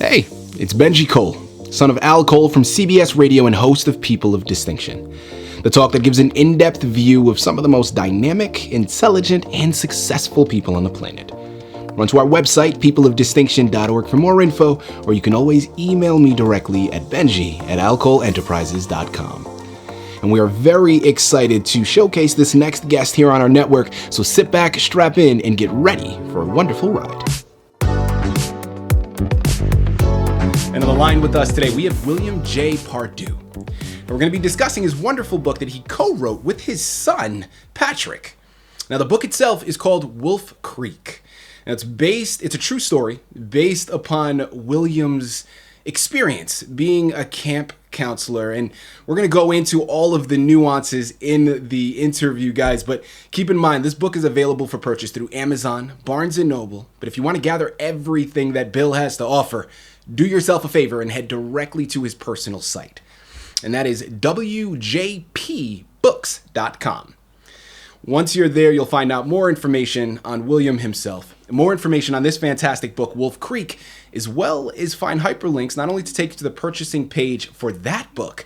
Hey, it's Benji Cole, son of Al Cole from CBS Radio and host of People of Distinction, the talk that gives an in-depth view of some of the most dynamic, intelligent, and successful people on the planet. Run to our website, peopleofdistinction.org for more info, or you can always email me directly at benji@alcoleenterprises.com. And we are very excited to showcase this next guest here on our network, so sit back, strap in, and get ready for a wonderful ride. And on the line with us today, we have Wiliam J. Pardue. And we're going to be discussing his wonderful book that he co-wrote with his son, Patrick. Now, the book itself is called Wolf Creek. And it's a true story based upon William's experience being a camp counselor. And we're going to go into all of the nuances in the interview, guys. But keep in mind, this book is available for purchase through Amazon, Barnes & Noble. But if you want to gather everything that Bill has to offer, do yourself a favor and head directly to his personal site. And that is wjpbooks.com. Once you're there, you'll find out more information on Wiliam himself, more information on this fantastic book, Wolf Creek, as well as find hyperlinks not only to take you to the purchasing page for that book,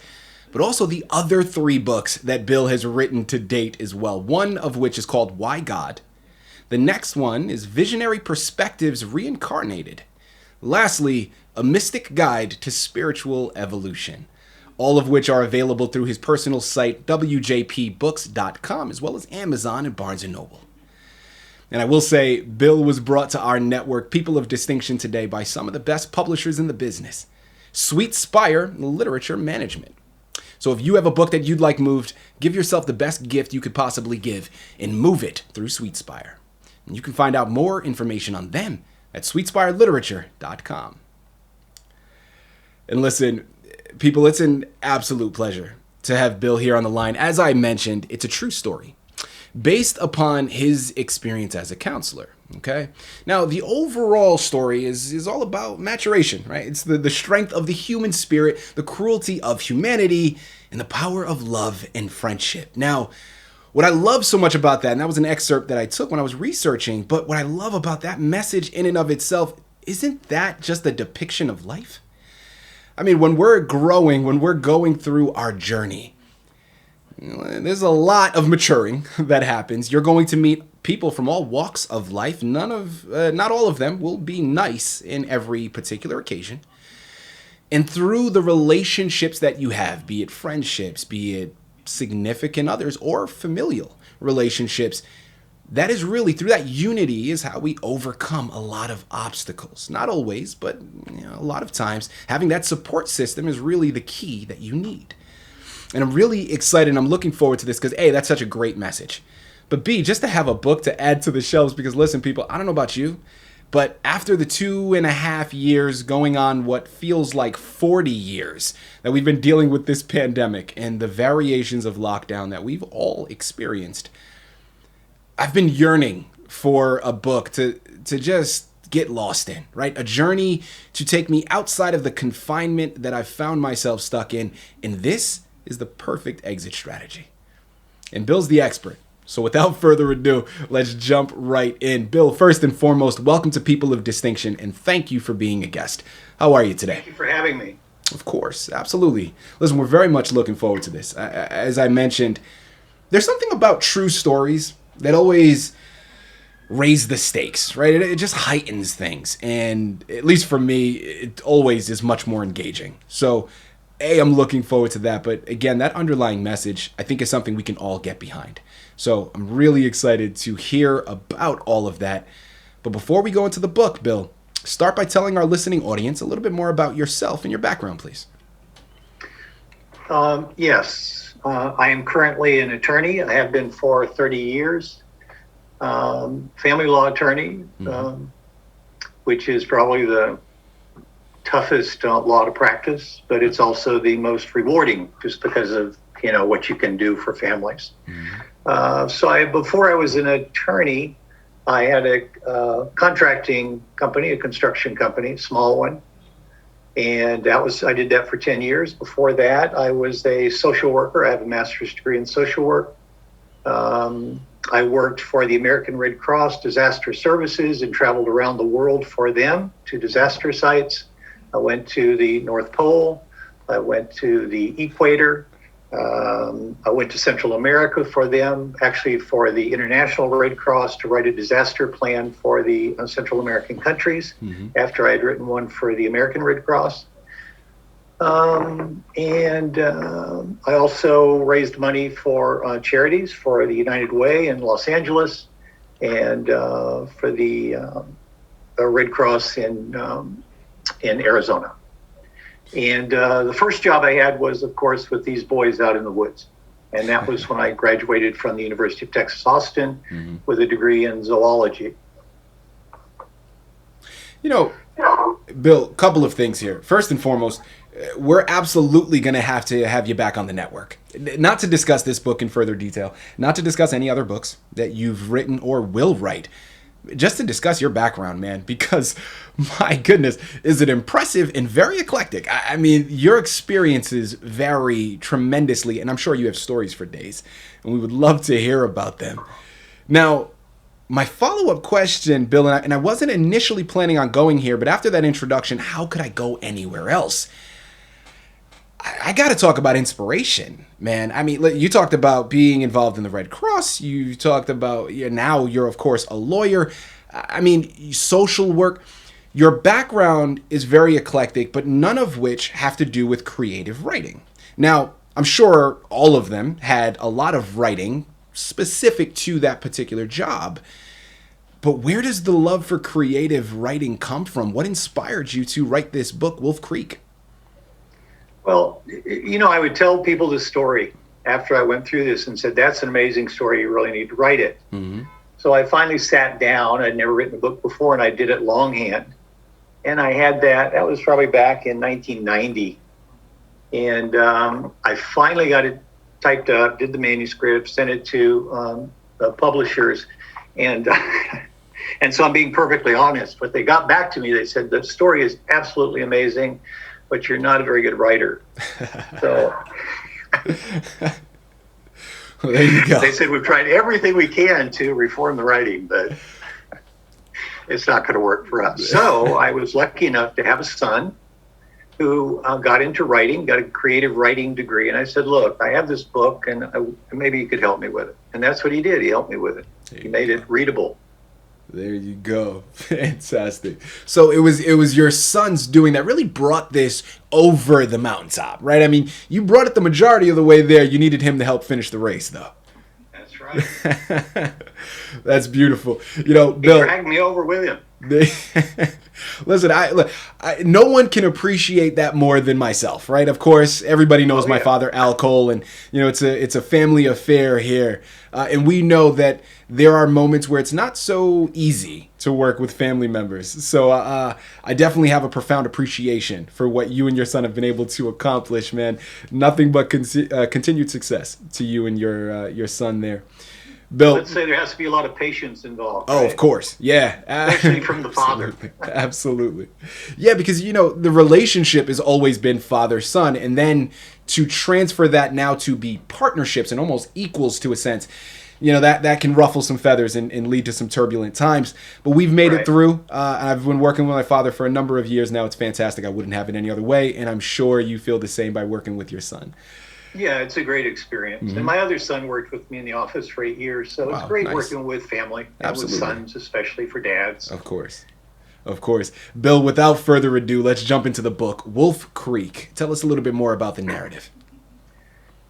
but also the other 3 books that Bill has written to date as well, one of which is called Why God. The next one is Visionary Perspectives Reincarnated. Lastly, A Mystic Guide to Spiritual Evolution, all of which are available through his personal site, wjpbooks.com, as well as Amazon and Barnes & Noble. And I will say, Bill was brought to our network, People of Distinction, today by some of the best publishers in the business, Sweet Spire Literature Management. So if you have a book that you'd like moved, give yourself the best gift you could possibly give and move it through Sweet Spire. And you can find out more information on them at sweetspireliterature.com. And listen, people, it's an absolute pleasure to have Bill here on the line. As I mentioned, it's a true story based upon his experience as a counselor. Okay. Now, the overall story is all about maturation, right? It's the strength of the human spirit, the cruelty of humanity, and the power of love and friendship. Now, what I love so much about that, and that was an excerpt that I took when I was researching, but what I love about that message in and of itself, isn't that just a depiction of life? I mean, when we're growing, when we're going through our journey, there's a lot of maturing that happens. You're going to meet people from all walks of life. Not all of them will be nice in every particular occasion. And through the relationships that you have, be it friendships, be it significant others, or familial relationships, that is really, through that unity is how we overcome a lot of obstacles. Not always, but a lot of times, having that support system is really the key that you need. And I'm really excited, and I'm looking forward to this because A, that's such a great message. But B, just to have a book to add to the shelves, because listen, people, I don't know about you, but after the 2.5 years going on what feels like 40 years that we've been dealing with this pandemic and the variations of lockdown that we've all experienced, I've been yearning for a book to just get lost in, right? A journey to take me outside of the confinement that I've found myself stuck in. And this is the perfect exit strategy. And Bill's the expert. So without further ado, let's jump right in. Bill, first and foremost, welcome to People of Distinction, and thank you for being a guest. How are you today? Thank you for having me. Of course, absolutely. Listen, we're very much looking forward to this. As I mentioned, there's something about true stories that always raise the stakes, right? It just heightens things. And at least for me, it always is much more engaging. So, A, I'm looking forward to that. But again, that underlying message, I think, is something we can all get behind. So I'm really excited to hear about all of that. But before we go into the book, Bill, start by telling our listening audience a little bit more about yourself and your background, please. Yes, I am currently an attorney. I have been for 30 years. Family law attorney, which is probably the toughest law to practice, but it's also the most rewarding just because of, what you can do for families. Before I was an attorney, I had a contracting company, a construction company, a small one. And I did that for 10 years. Before that, I was a social worker. I have a master's degree in social work. I worked for the American Red Cross Disaster Services and traveled around the world for them to disaster sites. I went to the North Pole. I went to the equator. I went to Central America for them, actually for the International Red Cross, to write a disaster plan for the Central American countries after I had written one for the American Red Cross. And I also raised money for charities for the United Way in Los Angeles and for the Red Cross in Arizona. And the first job I had was, of course, with these boys out in the woods. And that was when I graduated from the University of Texas, Austin, with a degree in zoology. You know, Bill, a couple of things here. First and foremost, we're absolutely going to have you back on the network. Not to discuss this book in further detail, not to discuss any other books that you've written or will write, just to discuss your background, man, because my goodness, is it impressive and very eclectic. I mean, your experiences vary tremendously, and I'm sure you have stories for days, and we would love to hear about them. Now, my follow-up question, Bill, and I wasn't initially planning on going here, but after that introduction, how could I go anywhere else? I got to talk about inspiration, man. I mean, you talked about being involved in the Red Cross. You talked about, now you're, of course, a lawyer. I mean, social work. Your background is very eclectic, but none of which have to do with creative writing. Now, I'm sure all of them had a lot of writing specific to that particular job. But where does the love for creative writing come from? What inspired you to write this book, Wolf Creek? Well, I would tell people the story after I went through this and said, that's an amazing story. You really need to write it. So I finally sat down. I'd never written a book before, and I did it longhand. And I had that was probably back in 1990. And I finally got it typed up, did the manuscript, sent it to the publishers. And and so I'm being perfectly honest. But they got back to me. They said, the story is absolutely amazing, but you're not a very good writer. So well, there you go. They said, we've tried everything we can to reform the writing, but it's not going to work for us. So I was lucky enough to have a son who got into writing, got a creative writing degree. And I said, look, I have this book, and maybe you could help me with it. And that's what he did. He helped me with it. He made it readable. There you go. Fantastic. So it was your son's doing that really brought this over the mountaintop, right? I mean, you brought it the majority of the way there. You needed him to help finish the race, though. That's right. That's beautiful. Bill, he dragged me over with him. Listen, no one can appreciate that more than myself, right? Of course, everybody knows my father, Al Cole, and it's a family affair here, and we know that there are moments where it's not so easy to work with family members. So I definitely have a profound appreciation for what you and your son have been able to accomplish, man. Nothing but continued success to you and your son there. Bill, let's say there has to be a lot of patience involved. Oh, right? Of course. Yeah. Especially from the father. Absolutely. Yeah, because, the relationship has always been father-son. And then to transfer that now to be partnerships and almost equals to a sense, that can ruffle some feathers and lead to some turbulent times. But we've made it through. I've been working with my father for a number of years now. It's fantastic. I wouldn't have it any other way. And I'm sure you feel the same by working with your son. Yeah, it's a great experience. And my other son worked with me in the office for 8 years. So it's great working with family and with sons, especially for dads. Of course. Bill, without further ado, let's jump into the book, Wolf Creek. Tell us a little bit more about the narrative.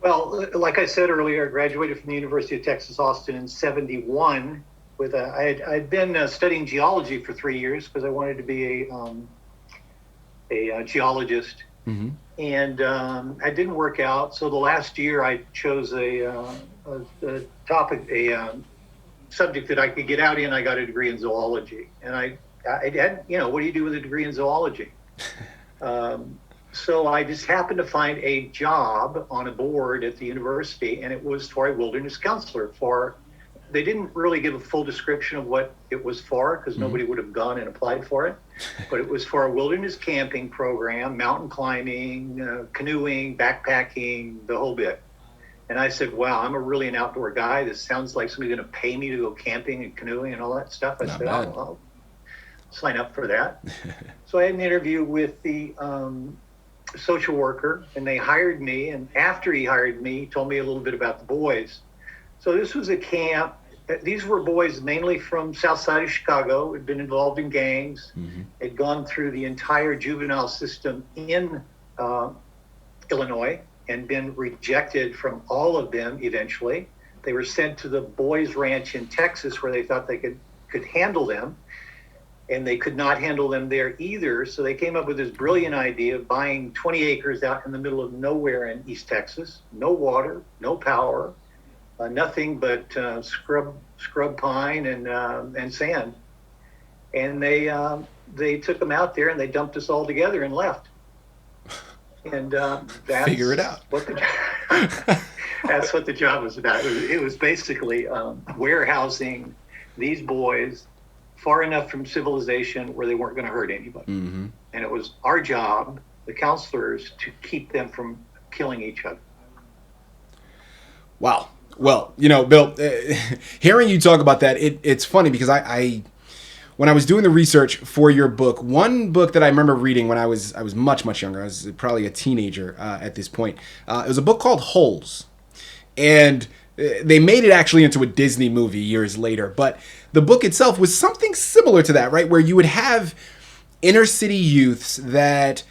Well, like I said earlier, I graduated from the University of Texas, Austin in 1971. I'd been studying geology for 3 years because I wanted to be a geologist. And it didn't work out. So the last year I chose a topic, a subject that I could get out in. I got a degree in zoology. And I had, what do you do with a degree in zoology? So I just happened to find a job on a board at the university, and it was for a wilderness counselor they didn't really give a full description of what it was for because nobody would have gone and applied for it. But it was for a wilderness camping program, mountain climbing, canoeing, backpacking, the whole bit. And I said, wow, I'm really an outdoor guy. This sounds like somebody's going to pay me to go camping and canoeing and all that stuff. I said, oh, well. sign up for that. So I had an interview with the social worker, and they hired me. And after he hired me, he told me a little bit about the boys. So this was a camp. These were boys mainly from south side of Chicago, had been involved in gangs, had gone through the entire juvenile system in Illinois and been rejected from all of them eventually. They were sent to the boys' ranch in Texas where they thought they could handle them, and they could not handle them there either. So they came up with this brilliant idea of buying 20 acres out in the middle of nowhere in East Texas, no water, no power, nothing but scrub pine and sand. And they took them out there and they dumped us all together and left. And that's figure it out. That's what the job was about. It was basically warehousing these boys far enough from civilization where they weren't going to hurt anybody. And it was our job, the counselors, to keep them from killing each other. Wow. Well, Bill, hearing you talk about that, it's funny because I when I was doing the research for your book, one book that I remember reading when I was much, much younger, I was probably a teenager at this point, it was a book called Holes. And they made it actually into a Disney movie years later. But the book itself was something similar to that, right? Where you would have inner city youths that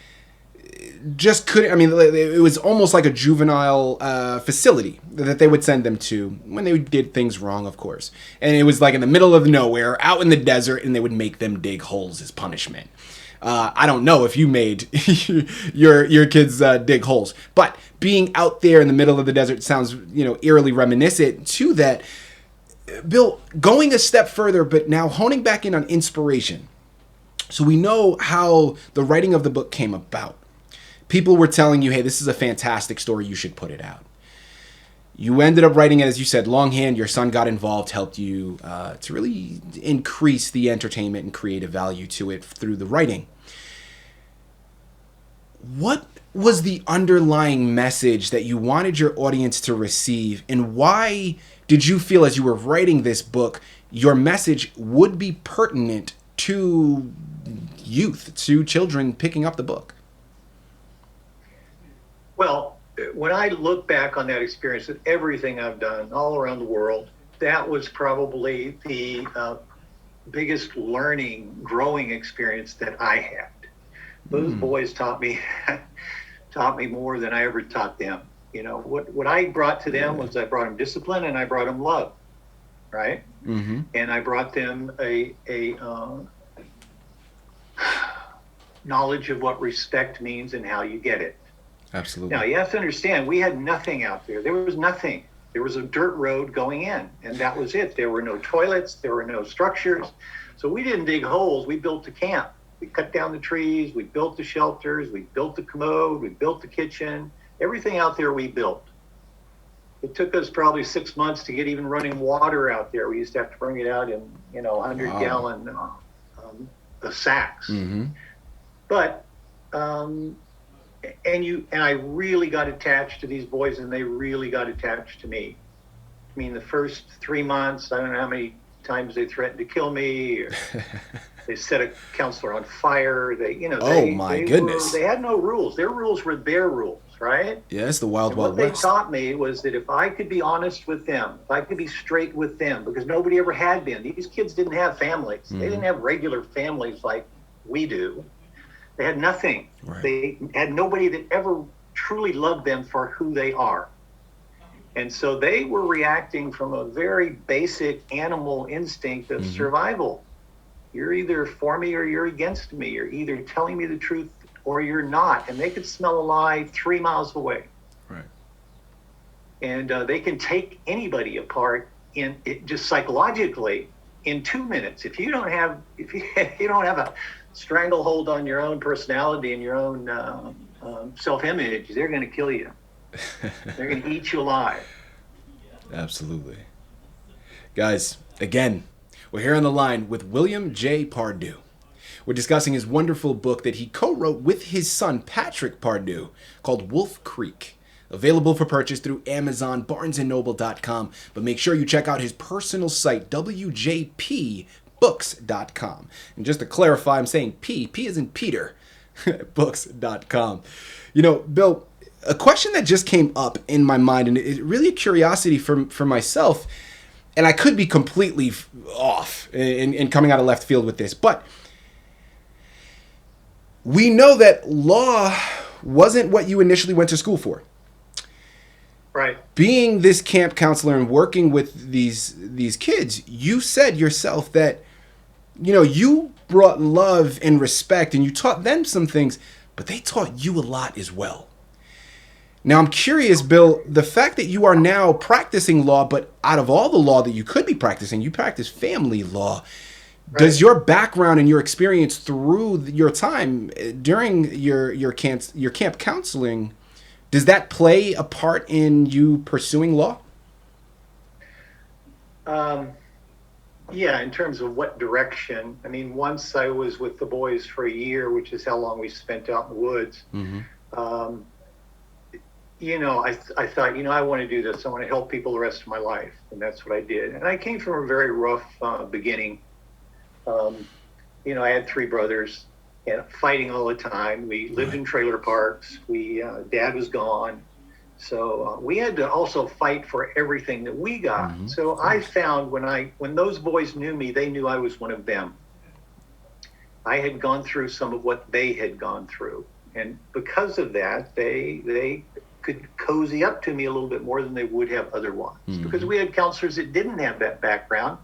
just couldn't, it was almost like a juvenile facility that they would send them to when they did things wrong, of course. And it was like in the middle of nowhere, out in the desert, and they would make them dig holes as punishment. I don't know if you made your kids dig holes, but being out there in the middle of the desert sounds, eerily reminiscent to that. Bill, going a step further, but now honing back in on inspiration. So we know how the writing of the book came about. People were telling you, hey, this is a fantastic story, you should put it out. You ended up writing it, as you said, longhand. Your son got involved, helped you to really increase the entertainment and creative value to it through the writing. What was the underlying message that you wanted your audience to receive, and why did you feel as you were writing this book, your message would be pertinent to youth, to children picking up the book? Well, when I look back on that experience with everything I've done all around the world, that was probably the biggest learning, growing experience that I had. Those boys taught me more than I ever taught them. What I brought to them was I brought them discipline and I brought them love, right? And I brought them a knowledge of what respect means and how you get it. Absolutely. Now, you have to understand, we had nothing out there. There was nothing. There was a dirt road going in, and that was it. There were no toilets. There were no structures. So we didn't dig holes. We built a camp. We cut down the trees. We built the shelters. We built the commode. We built the kitchen. Everything out there we built. It took us probably 6 months to get even running water out there. We used to have to bring it out in 100-gallon sacks. But and I really got attached to these boys, and they really got attached to me. The first 3 months, I don't know how many times they threatened to kill me, or they set a counselor on fire. Goodness. They had no rules. Their rules were their rules, right? Yeah, it's the wild, and wild what west. they taught me was that if I could be honest with them, if I could be straight with them, because nobody ever had been. These kids didn't have families. They didn't have regular families like we do. They had nothing. Right. They had nobody that ever truly loved them for who they are. And so they were reacting from a very basic animal instinct of survival. You're either for me or you're against me. You're either telling me the truth or you're not. And they could smell a lie 3 miles away. Right. And they can take anybody apart just psychologically in 2 minutes. If you don't have a stranglehold on your own personality and your own self-image, they're going to kill you. They're going to eat you alive. Absolutely. Guys, again, we're here on the line with Wiliam J. Pardue. We're discussing his wonderful book that he co-wrote with his son, Patrick Pardue, called Wolf Creek. Available for purchase through Amazon, BarnesandNoble.com. But make sure you check out his personal site, WJP books.com. And just to clarify, I'm saying P is in Peter, books.com. You know, Bill, a question that just came up in my mind, and it's really a curiosity for myself, and I could be completely off in coming out of left field with this, but we know that law wasn't what you initially went to school for. Right. Being this camp counselor and working with these kids, you said yourself that, you know, you brought love and respect and you taught them some things, but they taught you a lot as well. Now, I'm curious, Bill, the fact that you are now practicing law, but out of all the law that you could be practicing, you practice family law. Right. Does your background and your experience through your time during your camp counseling, does that play a part in you pursuing law? Yeah, in terms of what direction. I mean, once I was with the boys for a year, which is how long we spent out in the woods. Mm-hmm. You know, I thought, you know, I want to do this. I want to help people the rest of my life. And that's what I did. And I came from a very rough beginning. You know, I had 3 brothers and fighting all the time. We lived in trailer parks. Dad was gone. So we had to also fight for everything that we got. Mm-hmm. So I found when those boys knew me, they knew I was one of them. I had gone through some of what they had gone through. And because of that, they could cozy up to me a little bit more than they would have otherwise. Mm-hmm. Because we had counselors that didn't have that background.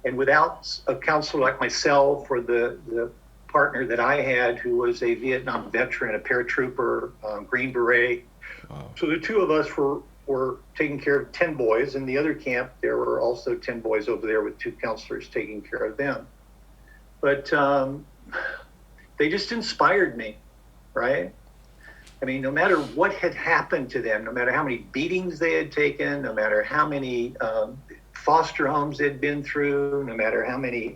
And without a counselor like myself or the partner that I had who was a Vietnam veteran, a paratrooper, Green Beret. Wow. So the 2 of us were taking care of 10 boys. In the other camp, there were also 10 boys over there with 2 counselors taking care of them. But they just inspired me, right? I mean, no matter what had happened to them, no matter how many beatings they had taken, no matter how many foster homes they'd been through, no matter how many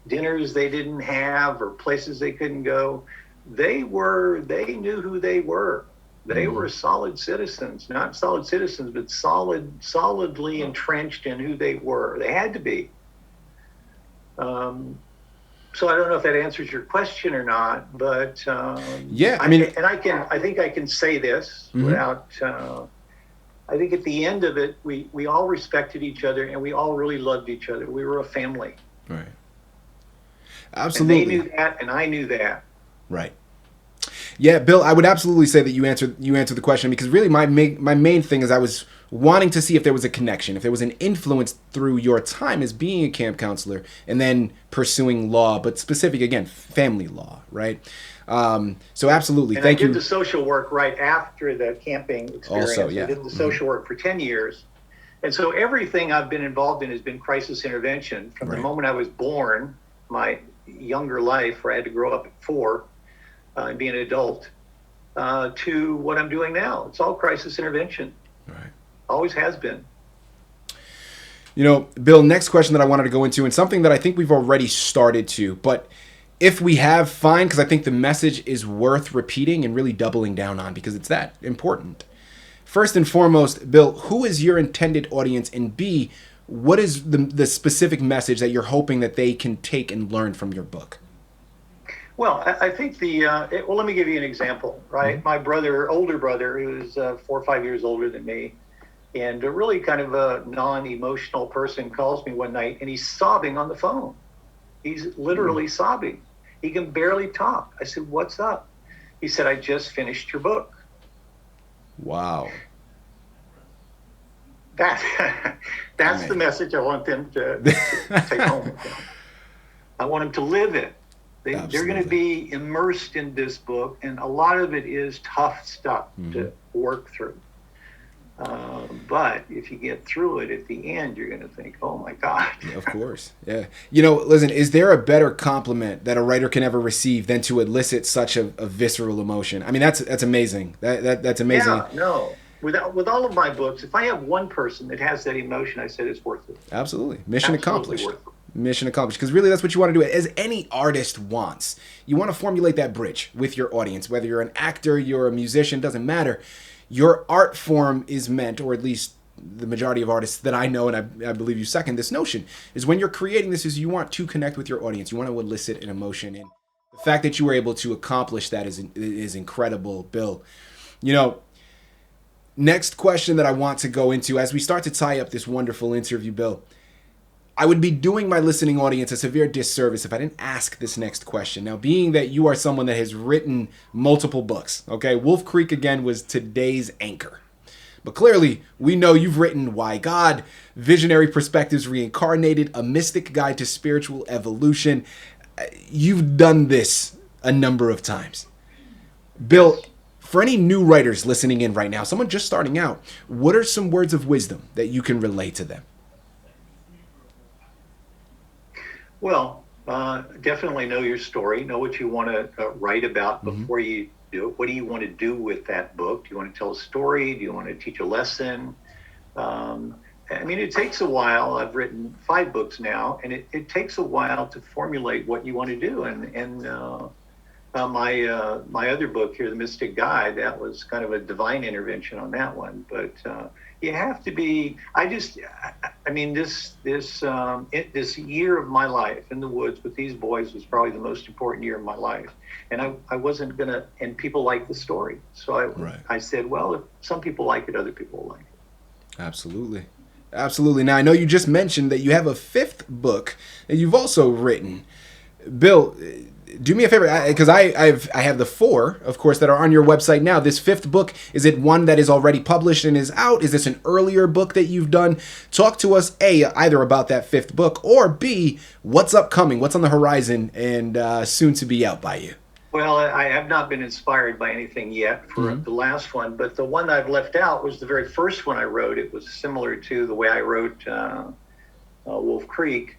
dinners they didn't have or places they couldn't go, they knew who they were. They were solid citizens, not solid citizens, but solidly entrenched in who they were. They had to be. So I don't know if that answers your question or not, but yeah, I mean, I think I can say this mm-hmm. without. I think at the end of it, we all respected each other and we all really loved each other. We were a family. Right. Absolutely. And they knew that, and I knew that. Right. Yeah, Bill, I would absolutely say that you answered the question, because really my main thing is I was wanting to see if there was a connection, if there was an influence through your time as being a camp counselor and then pursuing law, but specific, again, family law, right? So absolutely, and thank you. I did the social work right after the camping experience. Also, yeah. I did the social work for 10 years. And so everything I've been involved in has been crisis intervention from the moment I was born, my younger life where I had to grow up at 4 and be an adult, to what I'm doing now. It's all crisis intervention. Right. Always has been. You know, Bill, next question that I wanted to go into, and something that I think we've already started to, but if we have, fine, because I think the message is worth repeating and really doubling down on because it's that important. First and foremost, Bill, who is your intended audience? And B, what is the specific message that you're hoping that they can take and learn from your book? Well, I think well, let me give you an example, right? Mm-hmm. My older brother, who's 4 or 5 years older than me, and a really kind of a non-emotional person, calls me one night and he's sobbing on the phone. He's literally sobbing. He can barely talk. I said, "What's up?" He said, "I just finished your book." Wow. That's the message I want them to take home with them. I want them to live it. They're going to be immersed in this book, and a lot of it is tough stuff to work through. But if you get through it, at the end, you're going to think, oh, my God. Of course. Yeah. You know, listen, is there a better compliment that a writer can ever receive than to elicit such a visceral emotion? I mean, that's amazing. That's amazing. Yeah, no. With all of my books, if I have one person that has that emotion, I said it's worth it. Absolutely. Mission accomplished. Mission accomplished. Because really that's what you want to do, as any artist wants. You want to formulate that bridge with your audience. Whether you're an actor, you're a musician, doesn't matter. Your art form is meant, or at least the majority of artists that I know, and I believe you second this notion, is when you're creating this is you want to connect with your audience. You want to elicit an emotion. And the fact that you were able to accomplish that is incredible, Bill. You know, next question that I want to go into as we start to tie up this wonderful interview, Bill, I would be doing my listening audience a severe disservice if I didn't ask this next question. Now, being that you are someone that has written multiple books, okay, Wolf Creek, again, was today's anchor. But clearly, we know you've written Why God, Visionary Perspectives Reincarnated, A Mystic Guide to Spiritual Evolution. You've done this a number of times. Bill, for any new writers listening in right now, someone just starting out, what are some words of wisdom that you can relay to them? Well, definitely know your story. Know what you want to write about before you do it. What do you want to do with that book? Do you want to tell a story? Do you want to teach a lesson? I mean, it takes a while. I've written 5 books now, and it takes a while to formulate what you want to do. And my other book here, The Mystic Guide, that was kind of a divine intervention on that one. But you have to be. I mean, this year of my life in the woods with these boys was probably the most important year of my life. And I wasn't gonna. And people like the story, so I said, well, if some people like it, other people will like it. Absolutely. Absolutely. Now, I know you just mentioned that you have a 5th book that you've also written. Bill, do me a favor, because I have the 4, of course, that are on your website now. This 5th book, is it one that is already published and is out? Is this an earlier book that you've done? Talk to us, A, either about that 5th book, or B, what's upcoming, what's on the horizon and soon to be out by you? Well, I have not been inspired by anything yet for the last one, but the one I've left out was the very first one I wrote. It was similar to the way I wrote Wolf Creek.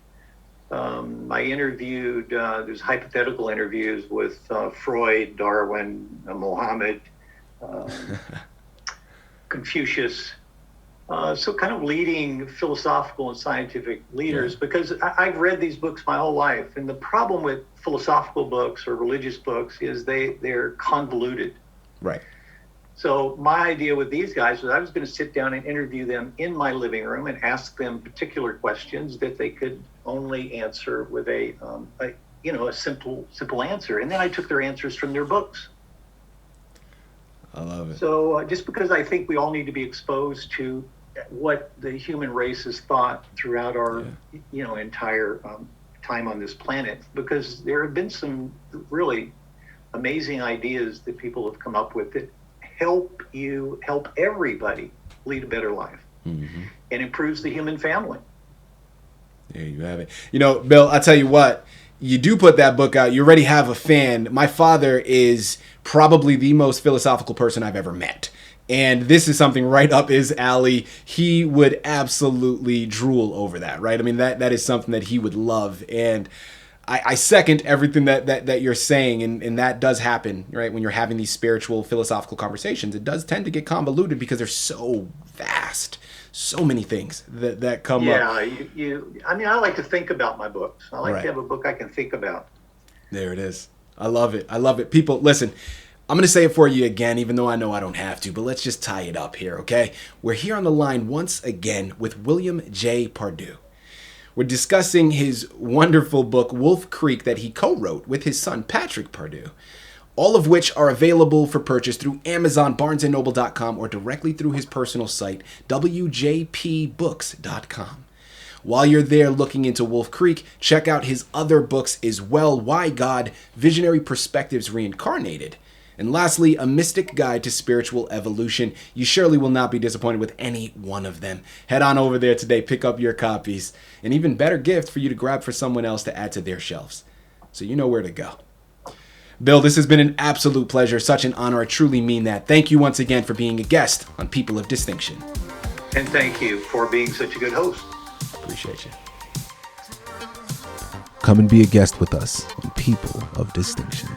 I interviewed, there's hypothetical interviews with Freud, Darwin, Mohammed, Confucius. So kind of leading philosophical and scientific leaders, because I've read these books my whole life. And the problem with philosophical books or religious books is they're convoluted. Right. So my idea with these guys was I was going to sit down and interview them in my living room and ask them particular questions that they could only answer with a simple answer. And then I took their answers from their books. I love it. So just because I think we all need to be exposed to what the human race has thought throughout our entire time on this planet, because there have been some really amazing ideas that people have come up with that help everybody lead a better life and improves the human family. There you have it. You know, Bill, I'll tell you what, you do put that book out, you already have a fan. My father is probably the most philosophical person I've ever met. And this is something right up his alley. He would absolutely drool over that, right? I mean, that is something that he would love. And I second everything that you're saying, and that does happen, right? When you're having these spiritual, philosophical conversations, it does tend to get convoluted because they're so vast. So many things that come up. Yeah, I mean, I like to think about my books. I like to have a book I can think about. There it is. I love it. I love it. People, listen, I'm going to say it for you again, even though I know I don't have to, but let's just tie it up here, okay? We're here on the line once again with William J. Pardue. We're discussing his wonderful book, Wolf Creek, that he co-wrote with his son, Patrick Pardue, all of which are available for purchase through Amazon, BarnesandNoble.com, or directly through his personal site, WJPBooks.com. While you're there looking into Wolf Creek, check out his other books as well, Why God, Visionary Perspectives Reincarnated, and lastly, A Mystic Guide to Spiritual Evolution. You surely will not be disappointed with any one of them. Head on over there today, pick up your copies. An even better gift for you to grab for someone else to add to their shelves. So you know where to go. Bill, this has been an absolute pleasure, such an honor. I truly mean that. Thank you once again for being a guest on People of Distinction. And thank you for being such a good host. Appreciate you. Come and be a guest with us on People of Distinction.